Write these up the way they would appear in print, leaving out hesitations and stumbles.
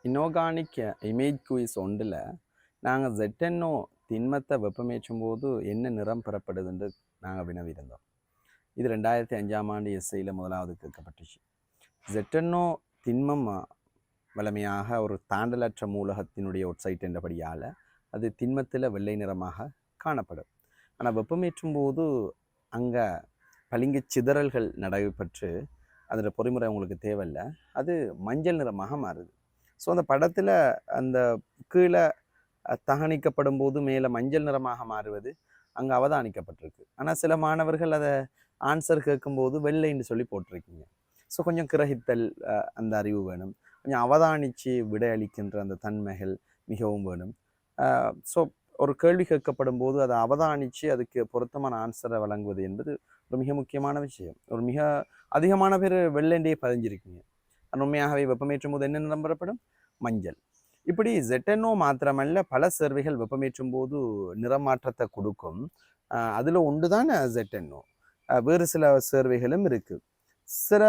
Inorganic image quiz ஒன்றில் நாங்கள் ZNO திண்மத்தை வெப்பமேற்றும் போது என்ன நிறம் பெறப்படுதுன்னு நாங்கள் வினவியிருந்தோம். இது 2005ஆம் ஆண்டு எஸ்ஐயில் முதலாவது கேட்கப்பட்டுச்சு. ZNO திண்மம் வலிமையாக ஒரு தாண்டலற்ற மூலகத்தினுடைய ஒட்சைட் என்றபடியால் அது திண்மத்தில் வெள்ளை நிறமாக காணப்படும். ஆனால் வெப்பமேற்றும் போது அங்கே பளிங்கு சிதறல்கள் நடைபெற்று அதோட பொறிமுறை உங்களுக்கு தேவையில்லை, அது மஞ்சள் நிறமாக மாறுது. ஸோ அந்த படத்தில் அந்த கீழே தகனிக்கப்படும் போது மேலே மஞ்சள் நிறமாக மாறுவது அங்கே அவதானிக்கப்பட்டிருக்கு. ஆனால் சில மாணவர்கள் அதை ஆன்சர் கேட்கும்போது வெள்ளைன்னு சொல்லி போட்டிருக்கீங்க. ஸோ கொஞ்சம் கிரகித்தல் அந்த அறிவு வேணும், கொஞ்சம் அவதானித்து விடையளிக்கின்ற அந்த தன்மைகள் மிகவும் வேணும். ஸோ ஒரு கேள்வி கேட்கப்படும் போது அதை அவதானித்து அதுக்கு பொருத்தமான ஆன்சரை வழங்குவது என்பது ஒரு மிக முக்கியமான விஷயம். ஒரு மிக அதிகமான பேர் வெள்ளண்டே பதிஞ்சிருக்கீங்க. உண்மையாகவே வெப்பமேற்றும் போது என்ன நிறம் பெறப்படும்? மஞ்சள். இப்படி ZNO மாத்திரமல்ல, பல சேர்வைகள் வெப்பமேற்றும் போது நிறமாற்றத்தை கொடுக்கும். அதில் ஒன்று தான் ZNO. வேறு சில சேர்வைகளும் இருக்கு. சில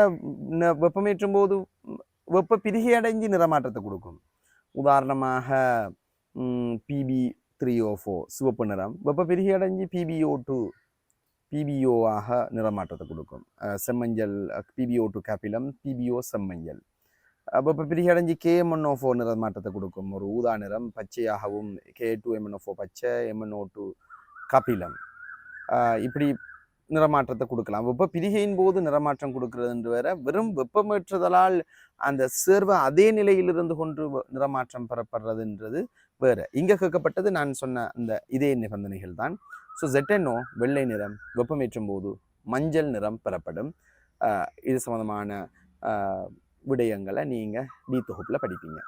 வெப்பமேற்றும் போது வெப்ப பிரிகை அடைஞ்சு நிறமாற்றத்தை கொடுக்கும். உதாரணமாக PB3O4 சிவப்பு நிறம் வெப்ப பிரிகை அடைஞ்சு PBO ஆக நிறமாற்றத்தை கொடுக்கும். செம்மஞ்சள் PBO2 கேப்பிலம், PBO செம்மஞ்சள். வெப்ப பிரிகை அடைஞ்சு KMnO4 நிறமாற்றத்தை கொடுக்கும். ஒரு ஊதா நிறம் பச்சையாகவும், K2MnO4 பச்சை, MnO2 கபிலம். இப்படி நிறமாற்றத்தை கொடுக்கலாம். வெப்ப பிரிகையின் போது நிறமாற்றம் கொடுக்கிறது வேற, வெறும் வெப்பமேற்றுதலால் அந்த சேர்வை அதே நிலையிலிருந்து கொண்டு நிறமாற்றம் பெறப்படுறதுன்றது வேற. இங்கே கேட்கப்பட்டது நான் சொன்ன அந்த இதே நிபந்தனைகள் தான். ஸோ ZNO வெள்ளை நிறம், வெப்பமேற்றும் போது மஞ்சள் நிறம் பெறப்படும். இது சம்பந்தமான விடயங்களை நீங்கள் டி தொகுப்பில் படிப்பீங்க.